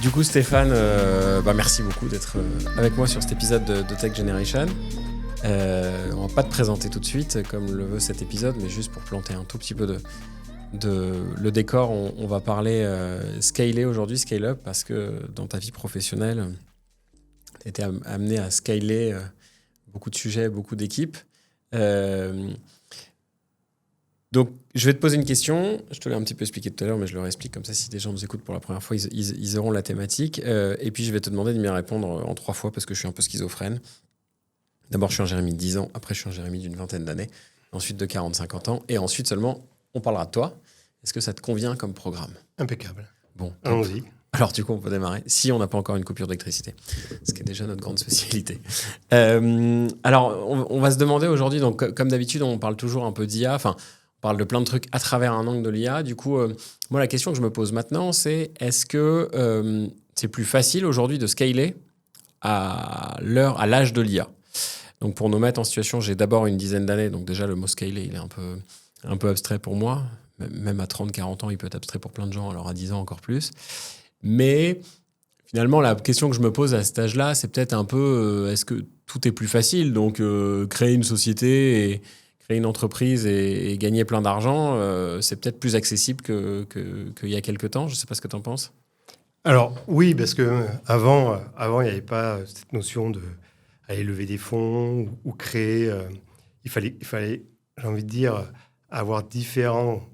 Du coup, Stéphane, merci beaucoup d'être avec moi sur cet épisode de Tech Generation. On va pas te présenter tout de suite, comme le veut cet épisode, mais juste pour planter un tout petit peu de le décor, on va parler scaler aujourd'hui, scale up, parce que dans ta vie professionnelle, tu as été amené à scaler beaucoup de sujets, beaucoup d'équipes. Donc, je vais te poser une question. Je te l'ai un petit peu expliqué tout à l'heure, mais je leur explique comme ça. Si des gens nous écoutent pour la première fois, ils auront la thématique. Et puis, je vais te demander de m'y répondre en 3 fois parce que je suis un peu schizophrène. D'abord, je suis un Jérémy de 10 ans. Après, je suis un Jérémy d'une vingtaine d'années. Ensuite, de 40-50 ans. Et ensuite seulement, on parlera de toi. Est-ce que ça te convient comme programme ? Impeccable. Bon, allons-y. Alors, du coup, on peut démarrer. Si on n'a pas encore une coupure d'électricité, ce qui est déjà notre grande spécialité. Alors, on va se demander aujourd'hui, donc, comme d'habitude, on parle toujours un peu d'IA. Enfin, on parle de plein de trucs à travers un angle de l'IA. Du coup, moi, la question que je me pose maintenant, c'est est-ce que c'est plus facile aujourd'hui de scaler à l'âge de l'IA ? Donc, pour nous mettre en situation, j'ai d'abord une dizaine d'années. Donc, déjà, le mot scaler, il est un peu abstrait pour moi. Même à 30-40 ans, il peut être abstrait pour plein de gens. Alors, à 10 ans, encore plus. Mais finalement, la question que je me pose à cet âge-là, c'est peut-être un peu est-ce que tout est plus facile ? Donc, créer une société et créer une entreprise et gagner plein d'argent, c'est peut-être plus accessible qu'il y a quelques temps. Je ne sais pas ce que tu en penses. Alors, oui, parce qu'avant, il n'y avait pas cette notion d'aller lever des fonds ou créer. Il fallait, j'ai envie de dire, avoir différents.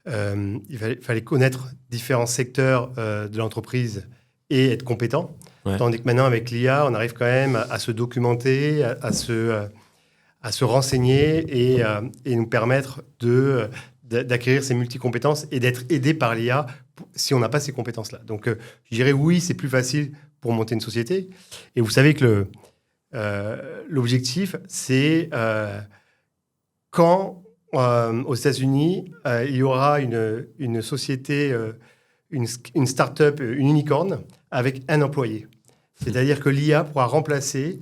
Il fallait connaître différents secteurs de l'entreprise et être compétent. Ouais. Tandis que maintenant, avec l'IA, on arrive quand même à se documenter, à se renseigner et nous permettre d'acquérir ces multi-compétences et d'être aidé par l'IA si on n'a pas ces compétences-là. Donc, je dirais oui, c'est plus facile pour monter une société. Et vous savez que l'objectif, c'est quand aux États-Unis, il y aura une société, une start-up, une unicorn avec un employé. C'est-à-dire que l'IA pourra remplacer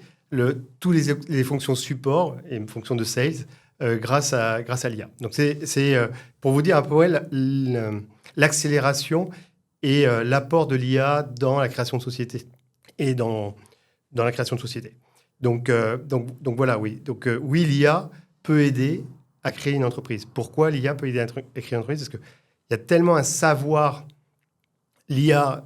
tous les fonctions support et fonctions de sales grâce à l'IA. Donc, c'est pour vous dire un peu l'accélération et l'apport de l'IA dans la création de société et dans la création de société. Donc voilà, oui. Donc, oui, l'IA peut aider à créer une entreprise. Pourquoi l'IA peut aider à créer une entreprise ? Parce qu'il y a tellement un savoir. L'IA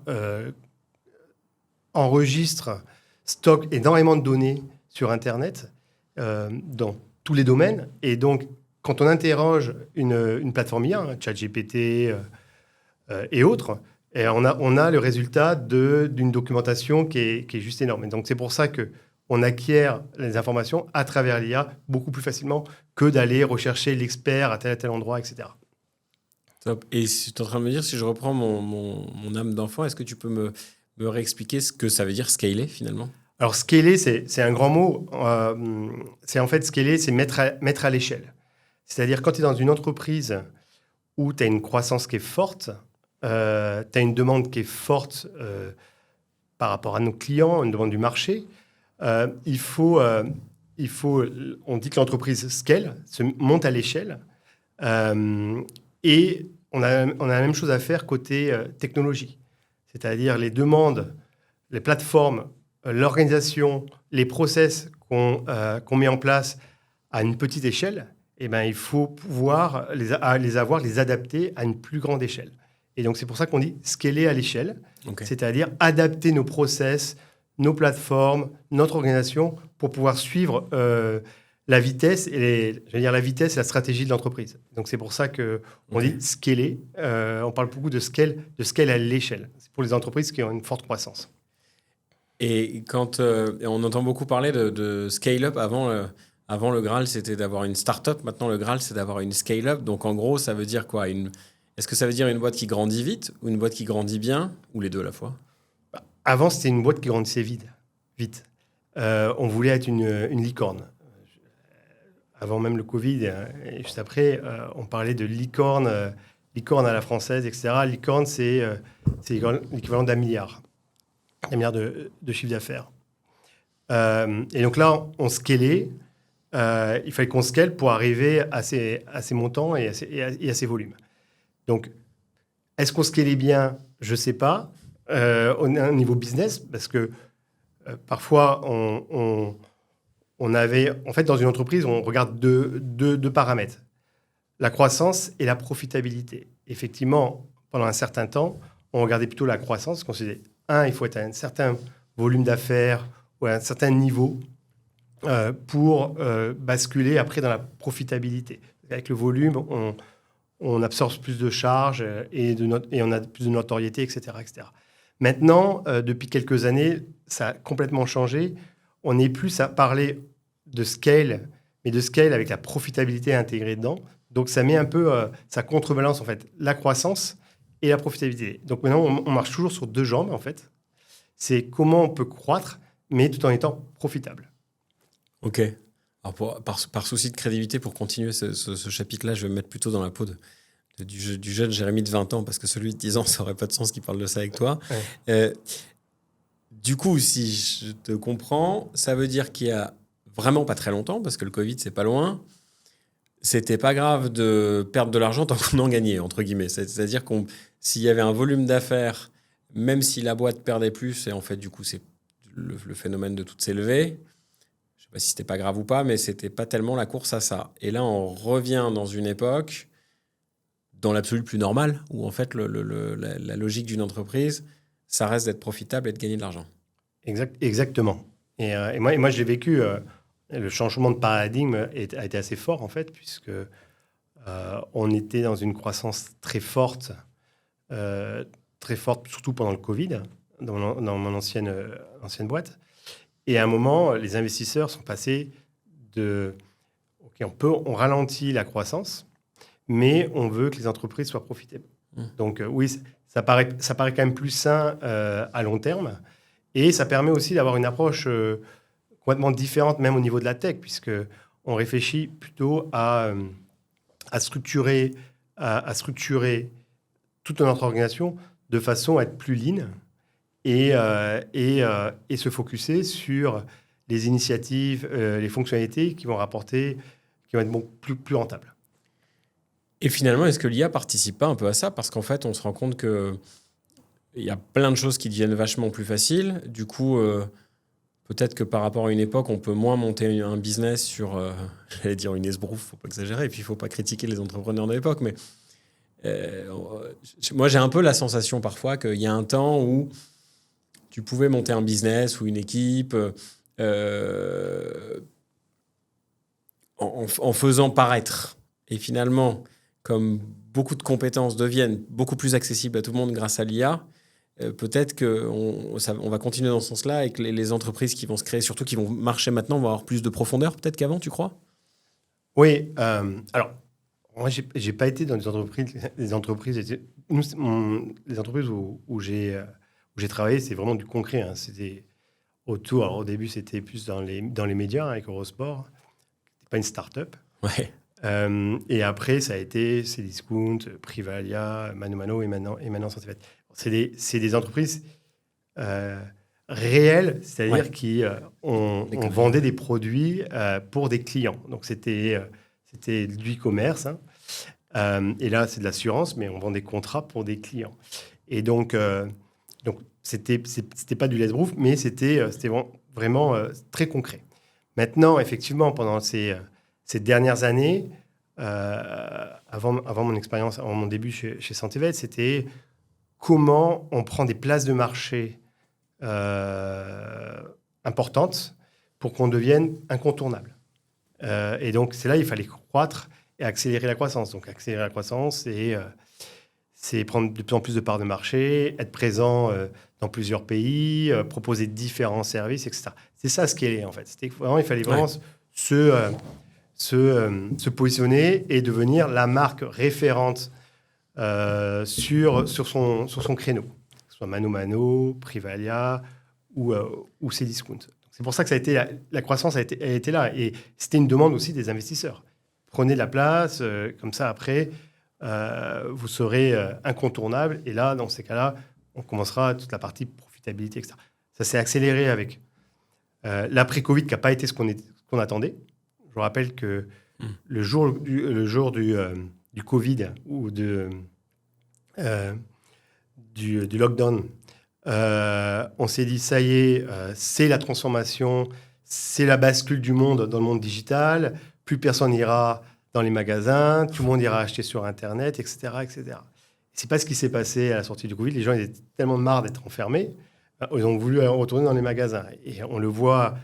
enregistre, stocke énormément de données sur Internet dans tous les domaines. Et donc, quand on interroge une plateforme IA, ChatGPT et autres, et on a le résultat d'une documentation qui est juste énorme. Et donc, c'est pour ça qu'on acquiert les informations à travers l'IA beaucoup plus facilement que d'aller rechercher l'expert à tel endroit, etc. Top. Et tu es en train de me dire, si je reprends mon âme d'enfant, est-ce que tu peux me réexpliquer ce que ça veut dire scaler finalement ? Alors, scaler, c'est un grand mot. Scaler, c'est mettre à l'échelle. C'est-à-dire, quand tu es dans une entreprise où tu as une croissance qui est forte, tu as une demande qui est forte par rapport à nos clients, une demande du marché, on dit que l'entreprise scale, se monte à l'échelle. Et on a la même chose à faire côté technologie. C'est-à-dire les demandes, les plateformes, l'organisation, les process qu'on met en place à une petite échelle, il faut pouvoir les adapter à une plus grande échelle. Et donc, c'est pour ça qu'on dit scaler à l'échelle, okay. C'est-à-dire adapter nos process, nos plateformes, notre organisation pour pouvoir suivre la vitesse et la stratégie de l'entreprise. Donc, c'est pour ça qu'on dit scaler. On parle beaucoup de scale à l'échelle. C'est pour les entreprises qui ont une forte croissance. Et quand on entend beaucoup parler de scale-up, avant le Graal, c'était d'avoir une start-up. Maintenant, le Graal, c'est d'avoir une scale-up. Donc, en gros, ça veut dire quoi ? Est-ce que ça veut dire une boîte qui grandit vite ou une boîte qui grandit bien ou les deux à la fois ? Avant, c'était une boîte qui grandissait vite. On voulait être une licorne. Avant même le Covid, et juste après, on parlait de licorne à la française, etc. Licorne, c'est l'équivalent d'1 milliard. 1 milliard de chiffre d'affaires. Et donc là, on scalait. Il fallait qu'on scale pour arriver à ces montants et à ces volumes. Donc, est-ce qu'on scalait bien ? Je ne sais pas. Au niveau business, parce que parfois, on avait... En fait, dans une entreprise, on regarde deux paramètres. La croissance et la profitabilité. Effectivement, pendant un certain temps, on regardait plutôt la croissance. On se disait, il faut être à un certain volume d'affaires ou à un certain niveau pour basculer après dans la profitabilité. Avec le volume, on absorbe plus de charges et on a plus de notoriété, etc. etc. Maintenant, depuis quelques années, ça a complètement changé. On n'est plus à parler de scale, mais de scale avec la profitabilité intégrée dedans. Donc, ça met un peu, ça contrebalance en fait la croissance et la profitabilité. Donc maintenant, on marche toujours sur deux jambes en fait. C'est comment on peut croître, mais tout en étant profitable. Ok. Alors par souci de crédibilité, pour continuer ce chapitre-là, je vais me mettre plutôt dans la peau du jeune Jérémy de 20 ans, parce que celui de 10 ans, ça n'aurait pas de sens qu'il parle de ça avec toi. Ouais. Du coup, si je te comprends, ça veut dire qu'il y a vraiment pas très longtemps, parce que le Covid, c'est pas loin, c'était pas grave de perdre de l'argent tant qu'on en gagnait, entre guillemets. C'est-à-dire s'il y avait un volume d'affaires, même si la boîte perdait plus, et en fait, du coup, c'est le phénomène de tout s'élever. Je sais pas si c'était pas grave ou pas, mais c'était pas tellement la course à ça. Et là, on revient dans une époque, dans l'absolu plus normale, où en fait, la logique d'une entreprise, ça reste d'être profitable et de gagner de l'argent. Exactement. Et moi j'ai vécu le changement de paradigme a été assez fort en fait, puisque on était dans une croissance très forte, surtout pendant le Covid, dans mon ancienne boîte. Et à un moment, les investisseurs sont passés de OK, on ralentit la croissance, mais on veut que les entreprises soient profitables. Donc oui, ça paraît quand même plus sain à long terme. Et ça permet aussi d'avoir une approche complètement différente, même au niveau de la tech, puisqu'on réfléchit plutôt à structurer toute notre organisation de façon à être plus lean et se focuser sur les initiatives, les fonctionnalités qui vont être plus rentables. Et finalement, est-ce que l'IA participe pas un peu à ça? Parce qu'en fait, on se rend compte qu'il y a plein de choses qui deviennent vachement plus faciles. Du coup, peut-être que par rapport à une époque, on peut moins monter un business sur, j'allais dire une esbrouffe, faut pas exagérer, et puis il faut pas critiquer les entrepreneurs de l'époque, mais moi j'ai un peu la sensation parfois qu'il y a un temps où tu pouvais monter un business ou une équipe en faisant paraître. Et finalement, comme beaucoup de compétences deviennent beaucoup plus accessibles à tout le monde grâce à l'IA, peut-être qu'on va continuer dans ce sens-là et que les entreprises qui vont se créer, surtout qui vont marcher maintenant, vont avoir plus de profondeur peut-être qu'avant, tu crois? Oui, alors, moi, j'ai pas été dans des entreprises. Les entreprises où j'ai travaillé, c'est vraiment du concret. Hein. C'était autour. Alors, au début, c'était plus dans les médias avec Eurosport. C'était pas une start-up. Ouais. Et après, ça a été Cdiscount, Privalia, Mano et maintenant Santéfet. C'est des entreprises réelles, c'est-à-dire qui on vendait des produits pour des clients. Donc, c'était du e-commerce. Hein. Et là, c'est de l'assurance, mais on vend des contrats pour des clients. Et donc c'était pas du l'esbrouf, mais c'était vraiment très concret. Maintenant, effectivement, pendant ces dernières années, avant mon expérience, avant mon début chez Santévet, c'était comment on prend des places de marché importantes pour qu'on devienne incontournable. Et donc, c'est là il fallait croître et accélérer la croissance. Donc, accélérer la croissance, c'est prendre de plus en plus de parts de marché, être présent dans plusieurs pays, proposer différents services, etc. C'est ça ce qu'elle est, en fait. Il fallait vraiment se positionner et devenir la marque référente sur son créneau, que ce soit Mano, Privalia ou Cdiscount. C'est pour ça que la croissance a été là. Et c'était une demande aussi des investisseurs. Prenez de la place, comme ça après, vous serez incontournable. Et là, dans ces cas-là, on commencera toute la partie profitabilité, etc. Ça s'est accéléré avec l'après-Covid qui n'a pas été ce qu'on attendait. Je vous rappelle que le jour du Covid ou du lockdown, on s'est dit, ça y est, c'est la transformation, c'est la bascule du monde dans le monde digital, plus personne n'ira dans les magasins, tout le monde ira acheter sur Internet, etc. etc. Ce n'est pas ce qui s'est passé à la sortie du Covid. Les gens ils étaient tellement marre d'être enfermés, ils ont voulu retourner dans les magasins. Et on le voit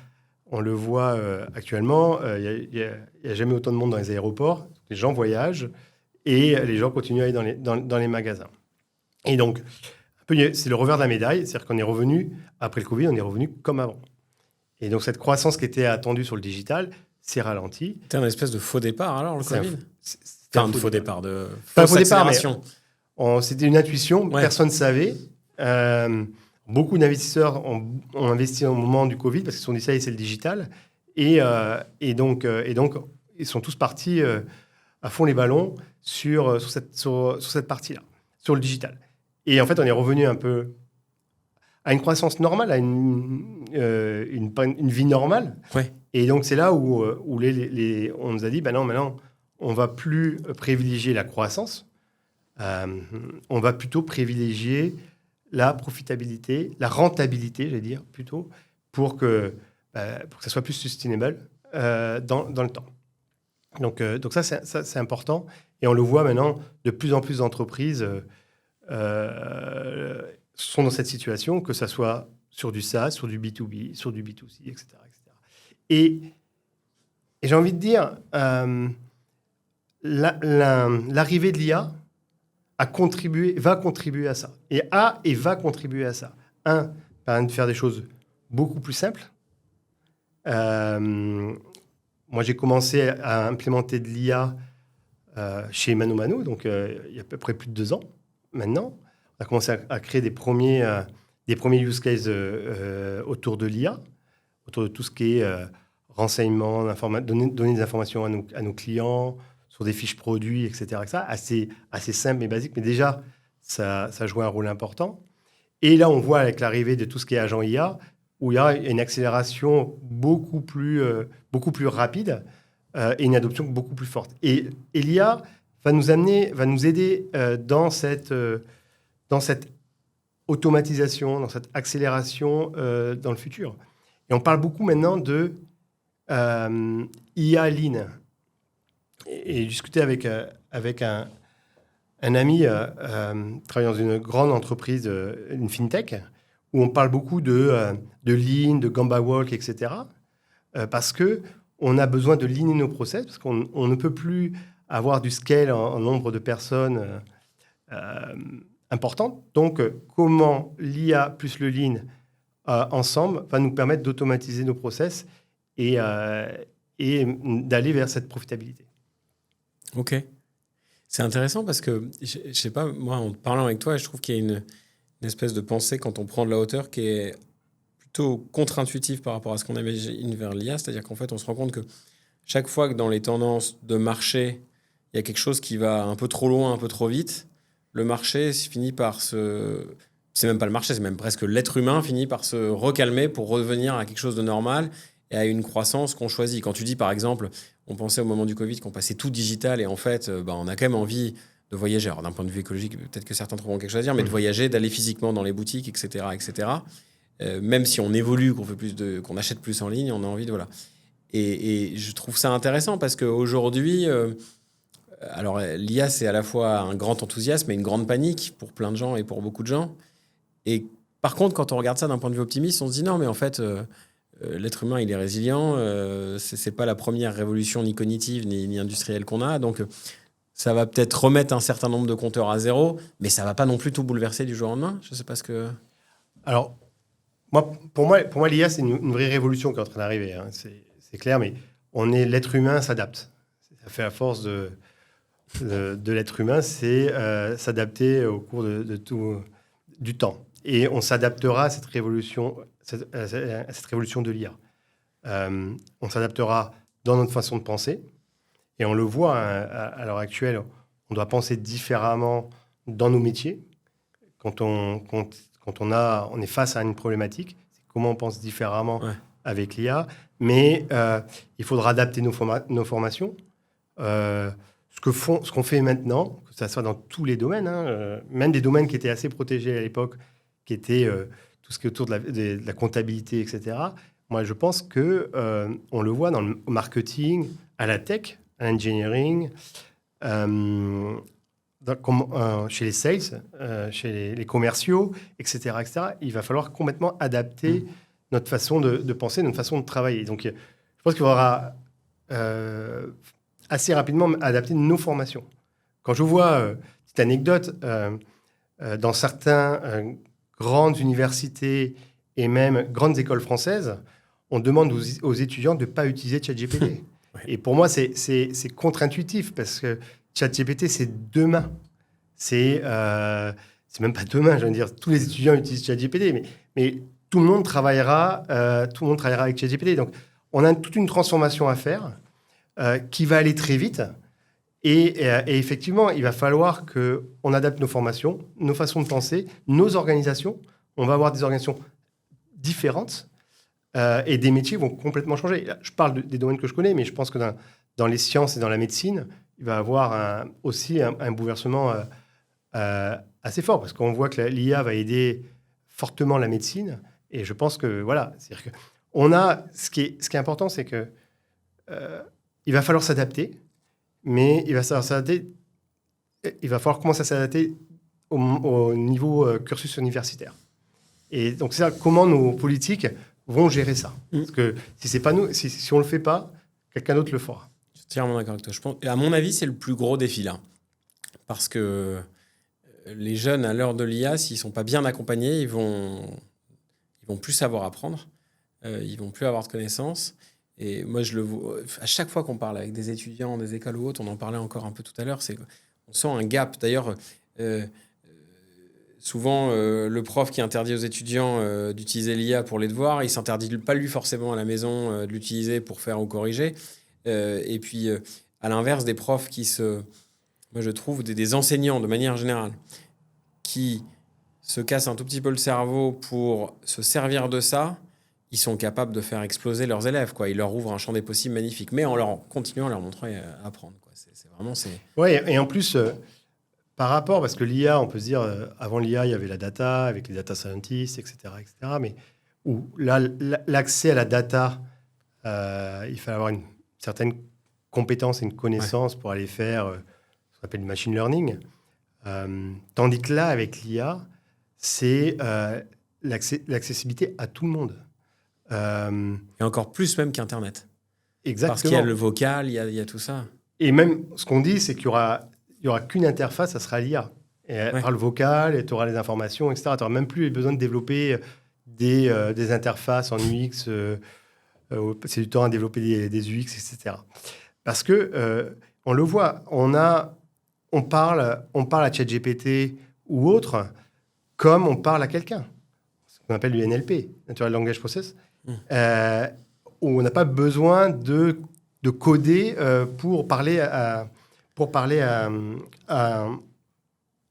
actuellement, il n'y a jamais autant de monde dans les aéroports, les gens voyagent et les gens continuent à aller dans les magasins. Et donc, c'est le revers de la médaille, c'est-à-dire qu'on est revenu, après le Covid, on est revenu comme avant. Et donc, cette croissance qui était attendue sur le digital s'est ralentie. C'était un espèce de faux départ, alors, le Covid C'était un faux départ, de fausse fausse départ, accélération. C'était une intuition, Ouais. personne ne savait. Beaucoup d'investisseurs ont investi au moment du Covid parce qu'ils se sont dit, ça y est, c'est le digital. Et donc, ils sont tous partis à fond les ballons sur cette partie-là, sur le digital. Et en fait, on est revenu un peu à une croissance normale, à une vie normale. Ouais. Et donc, c'est là où on nous a dit, non, maintenant, on ne va plus privilégier la croissance. On va plutôt privilégier la profitabilité, la rentabilité, j'allais dire, plutôt, pour que ça soit plus sustainable dans le temps. Donc ça, c'est important. Et on le voit maintenant, de plus en plus d'entreprises sont dans cette situation, que ça soit sur du SaaS, sur du B2B, sur du B2C, etc. Et j'ai envie de dire, l'arrivée de l'IA va contribuer à ça. Et va contribuer à ça. Permet de faire des choses beaucoup plus simples. Moi, j'ai commencé à implémenter de l'IA chez Mano Mano, donc il y a à peu près plus de 2 ans maintenant. On a commencé à créer des premiers use cases autour de l'IA, autour de tout ce qui est renseignement, donner des informations à nos clients, sur des fiches produits, etc. Assez simple et basique, mais déjà, ça joue un rôle important. Et là, on voit avec l'arrivée de tout ce qui est agent IA, où il y a une accélération beaucoup plus rapide et une adoption beaucoup plus forte. Et l'IA va nous aider dans cette automatisation, dans cette accélération dans le futur. Et on parle beaucoup maintenant de IA Lean. Et j'ai discuté avec un ami travaillant dans une grande entreprise, une fintech, où on parle beaucoup de Lean, de Gamba Walk, etc. Parce qu'on a besoin de leaner nos process, parce qu'on ne peut plus avoir du scale en nombre de personnes importantes. Donc, comment l'IA plus le Lean ensemble va nous permettre d'automatiser nos process et d'aller vers cette profitabilité. Ok. C'est intéressant parce que, je sais pas, moi, en parlant avec toi, je trouve qu'il y a une espèce de pensée quand on prend de la hauteur qui est plutôt contre-intuitive par rapport à ce qu'on imagine vers l'IA. C'est-à-dire qu'en fait, on se rend compte que chaque fois que dans les tendances de marché, il y a quelque chose qui va un peu trop loin, un peu trop vite, le marché finit par se... C'est même pas le marché, c'est même presque l'être humain finit par se recalmer pour revenir à quelque chose de normal et à une croissance qu'on choisit. Quand tu dis, par exemple, on pensait au moment du Covid qu'on passait tout digital et en fait, on a quand même envie de voyager. Alors, d'un point de vue écologique, peut-être que certains trouveront quelque chose à dire, mais de voyager, d'aller physiquement dans les boutiques, etc., etc. Même si on évolue, qu'on achète plus en ligne, on a envie de... Voilà. Et je trouve ça intéressant parce qu'aujourd'hui, alors l'IA, c'est à la fois un grand enthousiasme et une grande panique pour plein de gens et pour beaucoup de gens. Et par contre, quand on regarde ça d'un point de vue optimiste, on se dit non, mais en fait... l'être humain, il est résilient. C'est pas la première révolution ni cognitive ni industrielle qu'on a. Donc, ça va peut-être remettre un certain nombre de compteurs à zéro, mais ça va pas non plus tout bouleverser du jour au lendemain. Je sais pas ce que... Alors, pour moi, l'IA, c'est une vraie révolution qui est en train d'arriver. Hein. C'est clair, mais l'être humain s'adapte. Ça fait à force de l'être humain, c'est s'adapter au cours de tout du temps. Et on s'adaptera à cette révolution de l'IA. On s'adaptera dans notre façon de penser. Et on le voit à l'heure actuelle, on doit penser différemment dans nos métiers. Quand on est face à une problématique, c'est comment on pense différemment avec l'IA. Mais il faudra adapter nos formations ce qu'on fait maintenant, que ça soit dans tous les domaines, même des domaines qui étaient assez protégés à l'époque, qui étaient tout ce qui est autour de la comptabilité, etc. Moi, je pense que on le voit dans le marketing, à la tech, à l'engineering, chez les sales, chez les commerciaux, etc., etc. Il va falloir complètement adapter notre façon de penser, notre façon de travailler. Donc, je pense qu'il faudra assez rapidement adapter nos formations. Quand je vois, petite anecdote, dans certaines grandes universités et même grandes écoles françaises, on demande aux étudiants de ne pas utiliser ChatGPT. Ouais. Et pour moi, c'est contre-intuitif parce que ChatGPT, c'est demain. C'est même pas demain, je veux dire, tous les étudiants utilisent ChatGPT, mais tout le monde travaillera avec ChatGPT. Donc, on a toute une transformation à faire qui va aller très vite. Et effectivement, il va falloir qu'on adapte nos formations, nos façons de penser, nos organisations. On va avoir des organisations différentes et des métiers vont complètement changer. Là, je parle des domaines que je connais, mais je pense que dans les sciences et dans la médecine, il va y avoir aussi un bouleversement assez fort parce qu'on voit que l'IA va aider fortement la médecine. Et je pense que, voilà, c'est-à-dire que ce qui est important, c'est que il va falloir s'adapter, mais il va falloir commencer à s'adapter au niveau cursus universitaire. Et donc, c'est ça, comment nos politiques vont gérer ça. Parce que si c'est pas nous, si on le fait pas, quelqu'un d'autre le fera. Je suis entièrement d'accord avec toi. Je pense, à mon avis, c'est le plus gros défi là. Parce que les jeunes, à l'heure de l'IA, s'ils sont pas bien accompagnés, ils vont plus savoir apprendre. Ils vont plus avoir de connaissances. Et moi, je le vois, à chaque fois qu'on parle avec des étudiants, des écoles ou autres, on en parlait encore un peu tout à l'heure, on sent un gap. D'ailleurs, souvent, le prof qui interdit aux étudiants d'utiliser l'IA pour les devoirs, il ne s'interdit pas lui forcément à la maison de l'utiliser pour faire ou corriger. Et puis, à l'inverse, des profs moi je trouve, des enseignants de manière générale, qui se cassent un tout petit peu le cerveau pour se servir de ça, ils sont capables de faire exploser leurs élèves, quoi. Ils leur ouvrent un champ des possibles magnifique, mais en continuant à leur montrer à apprendre, quoi. C'est vraiment... Oui, et en plus, par rapport, parce que l'IA, on peut se dire, avant l'IA, il y avait la data, avec les data scientists, etc., mais où l'accès à la data, il fallait avoir une certaine compétence et une connaissance pour aller faire ce qu'on appelle du machine learning. Tandis que là, avec l'IA, c'est l'accessibilité à tout le monde. Et encore plus même qu'Internet. Exactement. Parce qu'il y a le vocal, il y a tout ça. Et même, ce qu'on dit, c'est qu'il y aura qu'une interface, ça sera l'IA. Et elle aura le vocal, et tu auras les informations, etc. Tu n'auras même plus besoin de développer des interfaces en UX. C'est du temps à développer des UX, etc. Parce que, on le voit, on parle à ChatGPT ou autre comme on parle à quelqu'un. Ce qu'on appelle du NLP, Natural Language Process. Où on n'a pas besoin de coder pour parler à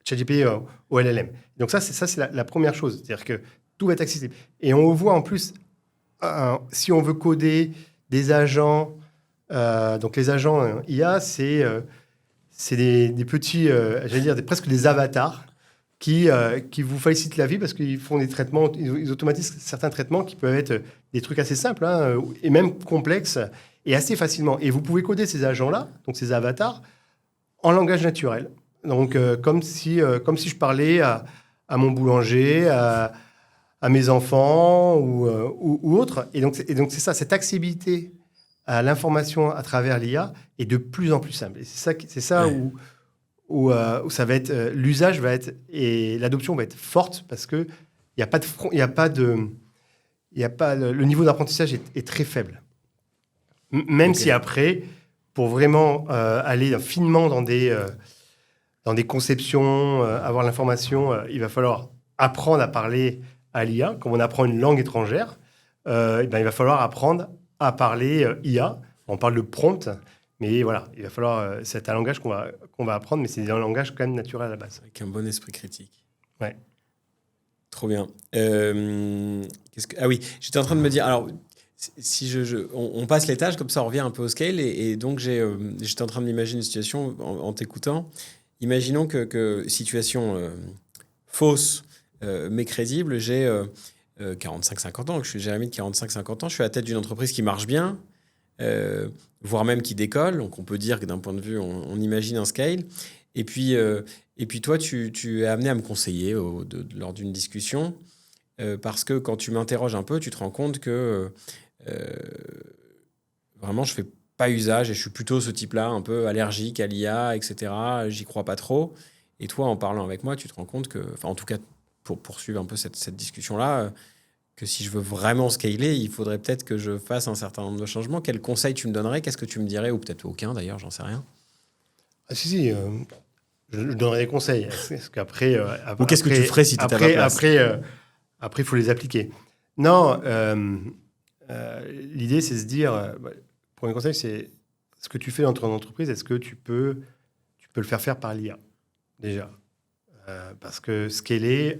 ChatGPT au LLM. Donc ça, c'est la première chose. C'est-à-dire que tout va être accessible. Et on voit en plus, si on veut coder des agents, donc les agents IA, c'est des petits, j'allais dire, presque des avatars qui vous facilitent la vie parce qu'ils font des traitements, ils automatisent certains traitements qui peuvent être des trucs assez simples et même complexes et assez facilement. Et vous pouvez coder ces agents-là, donc ces avatars, en langage naturel. Donc, comme si je parlais à mon boulanger, à mes enfants ou autres. Et donc, c'est ça, cette accessibilité à l'information à travers l'IA est de plus en plus simple. Et c'est ça où ça va être, l'usage va être, et l'adoption va être forte parce que le niveau d'apprentissage est très faible. Même si après, pour vraiment aller finement dans des conceptions, avoir l'information, il va falloir apprendre à parler à l'IA. Comme on apprend une langue étrangère, il va falloir apprendre à parler IA. On parle de prompt, mais voilà, il va falloir... c'est un langage qu'on va apprendre, mais c'est un langage quand même naturel à la base. Avec un bon esprit critique. Ouais. Trop bien. Ah oui, j'étais en train de me dire... Alors, si on passe l'étage, comme ça on revient un peu au scale, et donc j'étais en train de m'imaginer une situation en t'écoutant. Imaginons que situation fausse, mais crédible, j'ai 45-50 ans, que je suis Jérémy de 45-50 ans, je suis à la tête d'une entreprise qui marche bien, voire même qui décolle, donc on peut dire que d'un point de vue, on imagine un scale, et puis toi, tu es amené à me conseiller lors d'une discussion, parce que quand tu m'interroges un peu, tu te rends compte que euh, vraiment, je fais pas usage et je suis plutôt ce type-là, un peu allergique à l'IA, etc. J'y crois pas trop. Et toi, en parlant avec moi, tu te rends compte que, enfin, en tout cas, pour poursuivre un peu cette discussion-là, que si je veux vraiment scaler, il faudrait peut-être que je fasse un certain nombre de changements. Quels conseils tu me donnerais? Qu'est-ce que tu me dirais? Ou peut-être aucun d'ailleurs, j'en sais rien. Ah, si, je donnerai des conseils. Parce qu'après, Ou qu'est-ce que tu ferais si tu étais à ma place? Après, il faut les appliquer. Non, l'idée, c'est se dire, pour un conseil, c'est ce que tu fais dans ton entreprise, est-ce que tu peux le faire par l'IA, déjà. Parce que scaler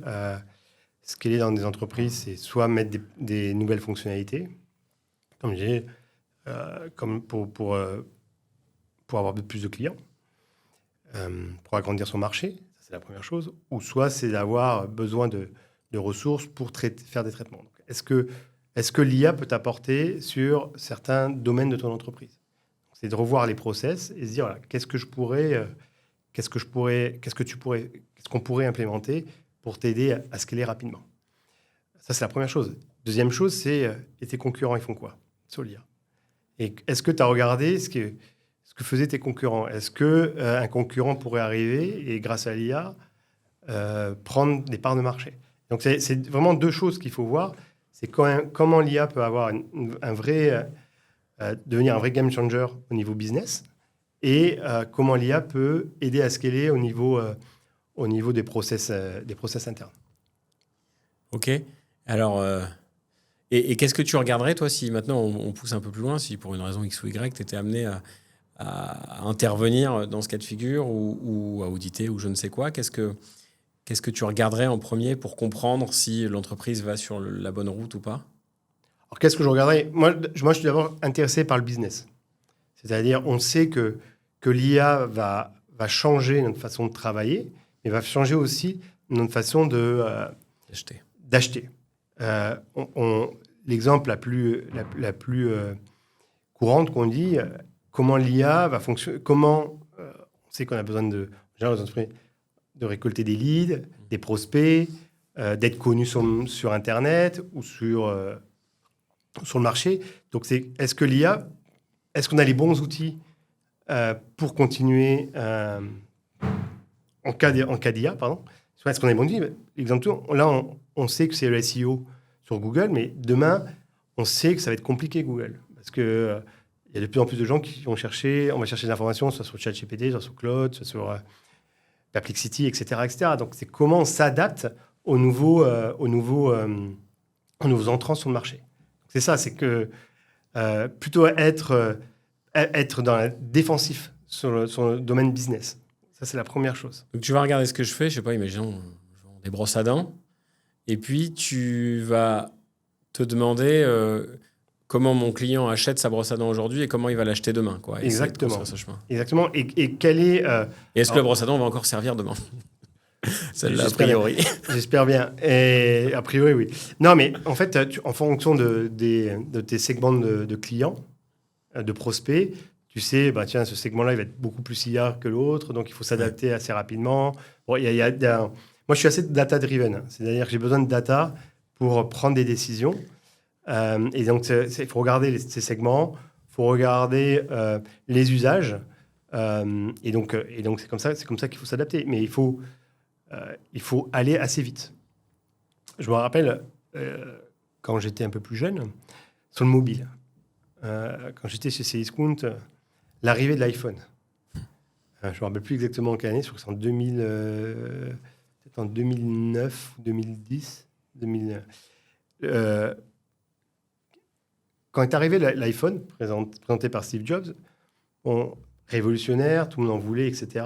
dans des entreprises, c'est soit mettre des nouvelles fonctionnalités, comme je disais, comme pour avoir plus de clients, pour agrandir son marché, ça, c'est la première chose, ou soit c'est d'avoir besoin de ressources pour faire des traitements. Donc, est-ce que l'IA peut t'apporter sur certains domaines de ton entreprise? C'est de revoir les process et se dire, voilà, qu'est-ce qu'on pourrait implémenter pour t'aider à scaler rapidement. Ça, c'est la première chose. Deuxième chose, c'est et tes concurrents, ils font quoi sur l'IA? Et est-ce que tu as regardé ce que faisaient tes concurrents? Est-ce qu'un concurrent pourrait arriver et, grâce à l'IA, prendre des parts de marché? Donc, c'est vraiment deux choses qu'il faut voir. C'est comment l'IA peut avoir devenir un vrai game changer au niveau business et comment l'IA peut aider à scaler au niveau des process internes. Ok. Alors, et qu'est-ce que tu regarderais, toi, si maintenant on pousse un peu plus loin, si pour une raison X ou Y, tu étais amené à intervenir dans ce cas de figure ou à auditer ou je ne sais quoi? Qu'est-ce que tu regarderais en premier pour comprendre si l'entreprise va sur la bonne route ou pas? Alors, qu'est-ce que je regarderais? Moi, je suis d'abord intéressé par le business. C'est-à-dire, on sait que l'IA va changer notre façon de travailler, mais va changer aussi notre façon d'acheter. L'exemple la plus courante qu'on dit, comment l'IA va fonctionner, on sait qu'on a besoin de récolter des leads, des prospects, d'être connu sur Internet ou sur le marché. Donc, est-ce qu'on a les bons outils pour continuer en cas d'IA, pardon. Est-ce qu'on a les bons outils? Exemple, là, on sait que c'est le SEO sur Google, mais demain, on sait que ça va être compliqué, Google. Parce qu'il y a de plus en plus de gens qui vont chercher des informations, soit sur ChatGPT, soit sur Claude, soit sur Perplexity, etc., etc. Donc, c'est comment on s'adapte aux nouveaux entrants sur le marché. C'est ça, c'est que plutôt être dans le défensif sur le domaine business. Ça, c'est la première chose. Donc, tu vas regarder ce que je fais, je sais pas, imaginons des brosses à dents, et puis tu vas te demander comment mon client achète sa brosse à dents aujourd'hui et comment il va l'acheter demain, quoi. Et Exactement. ce chemin. Exactement. Et quel est... et est-ce que la brosse à dents va encore servir demain? Celle-là, a priori. J'espère bien. Et a priori, oui. Non, mais en fait, en fonction de tes segments de clients, de prospects, tu sais, tiens, ce segment-là, il va être beaucoup plus IA que l'autre, donc il faut s'adapter assez rapidement. Bon, moi, je suis assez data-driven, c'est-à-dire que j'ai besoin de data pour prendre des décisions. Et donc, il faut regarder ces segments, il faut regarder les usages. Et donc, c'est comme ça qu'il faut s'adapter. Mais il faut aller assez vite. Je me rappelle, quand j'étais un peu plus jeune, sur le mobile, quand j'étais chez Cdiscount, l'arrivée de l'iPhone. Je ne me rappelle plus exactement en quelle année, je crois que c'est peut-être en 2009, 2010. Quand est arrivé l'iPhone, présenté par Steve Jobs, révolutionnaire, tout le monde en voulait, etc.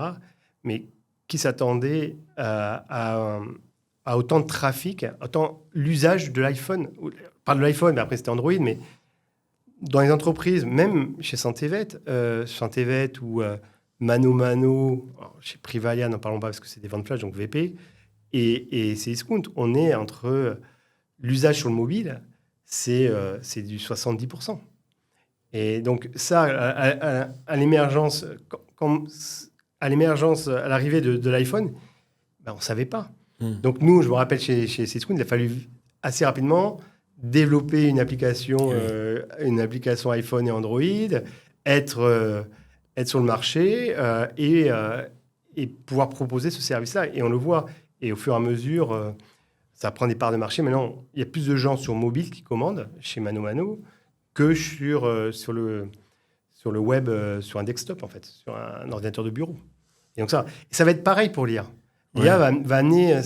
Mais qui s'attendait à autant de trafic, autant l'usage de l'iPhone, pas de l'iPhone, mais après c'était Android, mais dans les entreprises, même chez Santévet ou Mano, chez Privalia, n'en parlons pas parce que c'est des ventes flash, donc VP, et Cdiscount, on est entre l'usage sur le mobile, c'est du 70%. Et donc ça, à l'émergence, à l'arrivée de l'iPhone, on ne savait pas. Donc nous, je me rappelle chez Cdiscount, il a fallu assez rapidement développer une application iPhone et Android, être sur le marché et pouvoir proposer ce service-là. Et on le voit. Et au fur et à mesure, ça prend des parts de marché. Maintenant, il y a plus de gens sur mobile qui commandent chez Mano que sur le web, sur un desktop, en fait, sur un ordinateur de bureau. Et donc ça va être pareil pour l'IA. L'IA va amener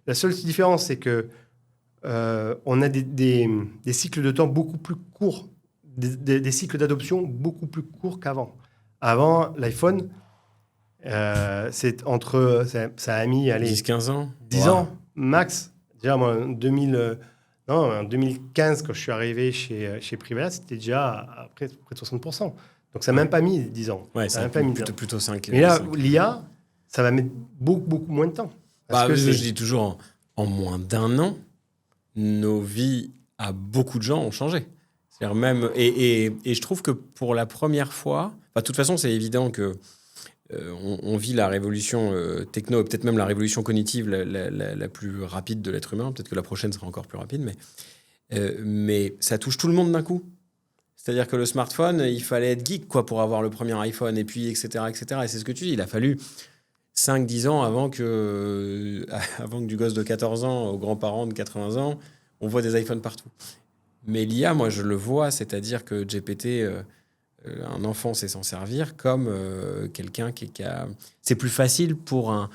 La seule différence, c'est que on a des cycles de temps beaucoup plus courts, des cycles d'adoption beaucoup plus courts qu'avant. Avant, l'iPhone, ça a mis 10-15 ans 10 ans, max. Déjà, moi, en 2015, quand je suis arrivé chez Privalia, c'était déjà à près de 60%. Donc, ça n'a même pas mis 10 ans. Ouais, ça a même pas mis plutôt 5. Mais là, l'IA, ça va mettre beaucoup, beaucoup moins de temps. Je dis toujours, en moins d'un an, nos vies à beaucoup de gens ont changé. C'est-à-dire même, et je trouve que pour la première fois, de toute façon, c'est évident que on vit la révolution techno, et peut-être même la révolution cognitive la plus rapide de l'être humain. Peut-être que la prochaine sera encore plus rapide, mais ça touche tout le monde d'un coup. C'est-à-dire que le smartphone, il fallait être geek pour avoir le premier iPhone, et puis etc. Et c'est ce que tu dis, il a fallu 5-10 ans avant que du gosse de 14 ans aux grands-parents de 80 ans, on voit des iPhones partout. Mais l'IA, moi, je le vois, c'est-à-dire que GPT, un enfant sait s'en servir comme quelqu'un qui a... C'est plus facile pour un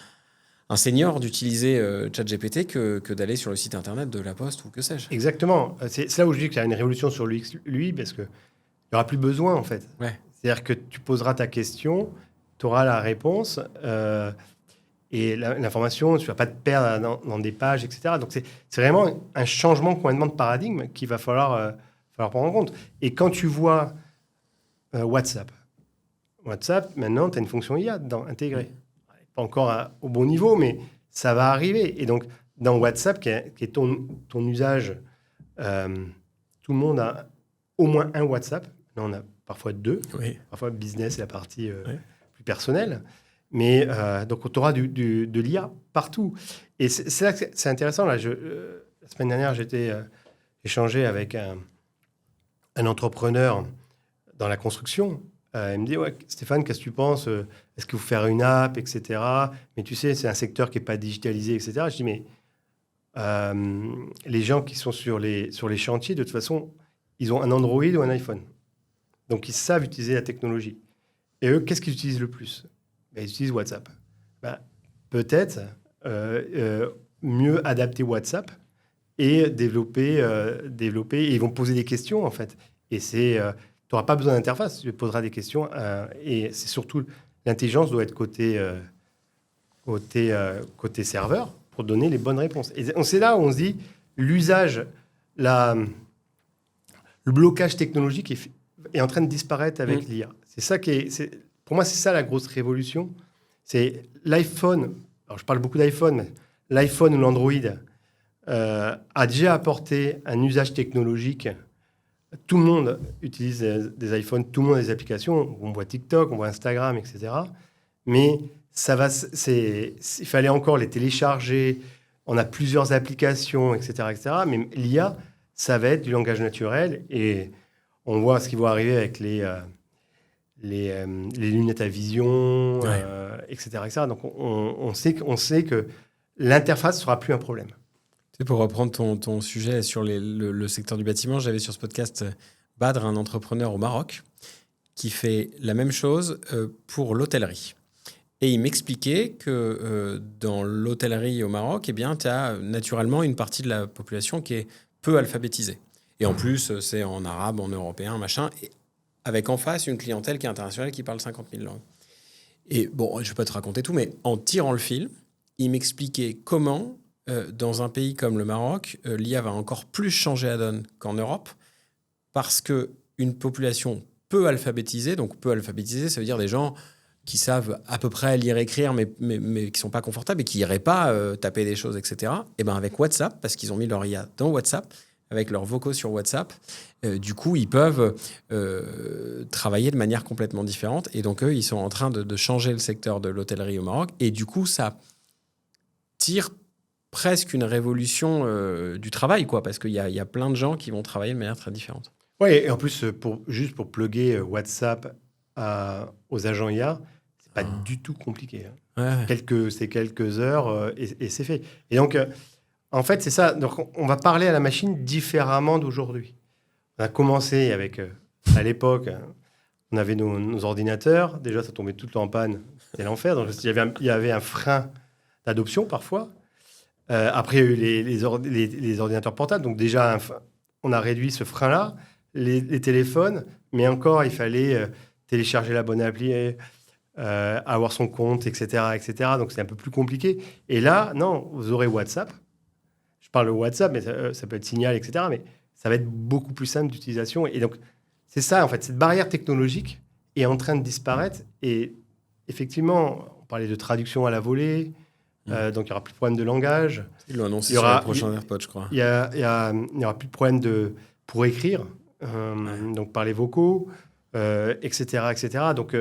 senior d'utiliser ChatGPT que d'aller sur le site internet de La Poste ou que sais-je. Exactement. C'est là où je dis qu'il y a une révolution sur lui parce qu'il n'y aura plus besoin, en fait. Ouais. C'est-à-dire que tu poseras ta question, tu auras la réponse et l'information, tu ne vas pas te perdre dans des pages, etc. Donc, c'est vraiment un changement complètement de paradigme qu'il va falloir prendre en compte. Et quand tu vois WhatsApp, maintenant, tu as une fonction IA dedans, intégrée. Pas encore au bon niveau, mais ça va arriver. Et donc, dans WhatsApp, qui est ton usage, tout le monde a au moins un WhatsApp. Là, on a parfois 2. Oui. Parfois, business et la partie plus personnelle. Mais donc, tu auras de l'IA partout. Et c'est là que c'est intéressant. Là, la semaine dernière, j'étais échangé avec un entrepreneur dans la construction. Il me dit, Stéphane, qu'est-ce que tu penses? Est-ce qu'il faut faire une app, etc. Mais tu sais, c'est un secteur qui n'est pas digitalisé, etc. Je dis, mais les gens qui sont sur les chantiers, de toute façon, ils ont un Android ou un iPhone. Donc, ils savent utiliser la technologie. Et eux, qu'est-ce qu'ils utilisent le plus? Ils utilisent WhatsApp. Peut-être mieux adapter WhatsApp et développer. Et ils vont poser des questions, en fait. Et tu n'auras pas besoin d'interface. Tu poseras des questions. Et c'est surtout... L'intelligence doit être côté serveur pour donner les bonnes réponses. Et c'est là où on se dit, l'usage, le blocage technologique est en train de disparaître avec l'IA. C'est ça pour moi, c'est ça la grosse révolution. C'est l'iPhone. Alors, je parle beaucoup d'iPhone, mais l'iPhone ou l'Android a déjà apporté un usage technologique. Tout le monde utilise des iPhones, tout le monde a des applications. On voit TikTok, on voit Instagram, etc. Mais il fallait encore les télécharger. On a plusieurs applications, etc. Mais l'IA, ça va être du langage naturel. Et on voit ce qui va arriver avec les lunettes à vision, etc. Donc, on sait que l'interface ne sera plus un problème. Pour reprendre ton sujet sur le secteur du bâtiment, j'avais sur ce podcast Badr, un entrepreneur au Maroc, qui fait la même chose pour l'hôtellerie. Et il m'expliquait que dans l'hôtellerie au Maroc, tu as naturellement une partie de la population qui est peu alphabétisée. Et en plus, c'est en arabe, en européen, machin, et avec en face une clientèle qui est internationale qui parle 50 000 langues. Et bon, je ne vais pas te raconter tout, mais en tirant le fil, il m'expliquait comment... dans un pays comme le Maroc, l'IA va encore plus changer la donne qu'en Europe, parce que une population peu alphabétisée. Donc, peu alphabétisée, ça veut dire des gens qui savent à peu près lire et écrire, mais qui ne sont pas confortables et qui n'iraient pas taper des choses, etc. Et ben avec WhatsApp, parce qu'ils ont mis leur IA dans WhatsApp, avec leurs vocaux sur WhatsApp, du coup, ils peuvent travailler de manière complètement différente. Et donc, eux, ils sont en train de changer le secteur de l'hôtellerie au Maroc. Et du coup, ça tire presque une révolution du travail, quoi, parce qu'il y a plein de gens qui vont travailler de manière très différente. Oui, et en plus, juste pour plugger WhatsApp aux agents IA, c'est pas du tout compliqué. Hein. Ouais. C'est quelques heures et c'est fait. Et donc, en fait, c'est ça. Donc, on va parler à la machine différemment d'aujourd'hui. On a commencé avec, à l'époque, on avait nos ordinateurs. Déjà, ça tombait tout le temps en panne. C'était l'enfer. Donc, il y avait un frein d'adoption parfois. Après, il y a eu les ordinateurs portables. Donc, déjà, on a réduit ce frein-là. Les téléphones, mais encore, il fallait télécharger la bonne appli, avoir son compte, etc., etc. Donc, c'est un peu plus compliqué. Et là, non, vous aurez WhatsApp. Je parle de WhatsApp, mais ça peut être Signal, etc. Mais ça va être beaucoup plus simple d'utilisation. Et donc, c'est ça, en fait. Cette barrière technologique est en train de disparaître. Et effectivement, on parlait de traduction à la volée. Donc, il n'y aura plus de problème de langage. Ils l'ont annoncé sur les prochains AirPods, je crois. Il n'y aura plus de problème pour écrire, donc par les vocaux, etc., etc. Donc,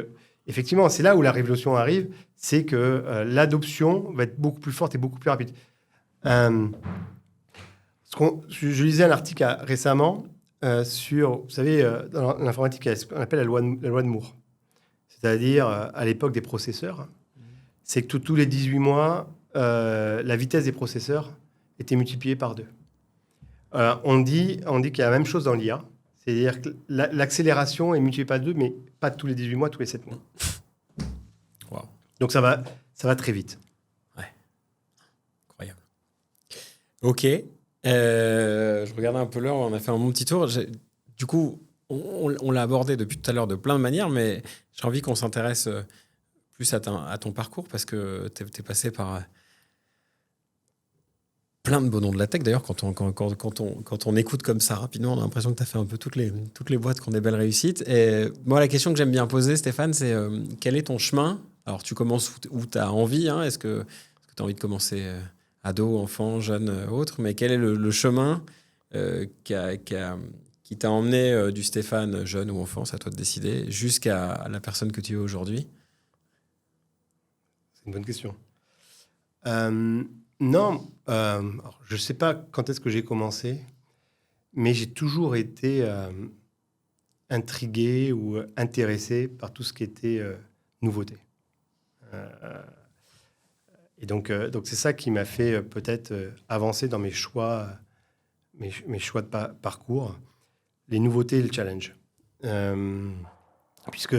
effectivement, c'est là où la révolution arrive. C'est que l'adoption va être beaucoup plus forte et beaucoup plus rapide. Je lisais un article récemment sur, vous savez, dans l'informatique, il y a ce qu'on appelle la loi de Moore. C'est-à-dire, à l'époque des processeurs, c'est que tous les 18 mois, la vitesse des processeurs était multipliée par 2. On dit qu'il y a la même chose dans l'IA. C'est-à-dire que l'accélération est multipliée par 2, mais pas tous les 18 mois, tous les 7 mois. Wow. Donc, ça va très vite. Ouais. Incroyable. OK. Je regardais un peu l'heure, on a fait un bon petit tour. Du coup, on l'a abordé depuis tout à l'heure de plein de manières, mais j'ai envie qu'on s'intéresse plus à ton parcours parce que tu es passé par plein de beaux noms de la tech. D'ailleurs, quand on écoute comme ça rapidement, on a l'impression que tu as fait un peu toutes les boîtes qui ont des belles réussites. Et moi, la question que j'aime bien poser, Stéphane, c'est quel est ton chemin ? Alors, tu commences où tu as envie. Est-ce que tu as envie de commencer ado, enfant, jeune, autre ? Mais quel est le chemin qui t'a emmené du Stéphane jeune ou enfant, c'est à toi de décider, jusqu'à la personne que tu es aujourd'hui ? C'est une bonne question. Non, alors, je ne sais pas quand est-ce que j'ai commencé, mais j'ai toujours été intrigué ou intéressé par tout ce qui était nouveauté. Et donc c'est ça qui m'a fait peut-être avancer dans mes choix de parcours, les nouveautés et le challenge. Puisque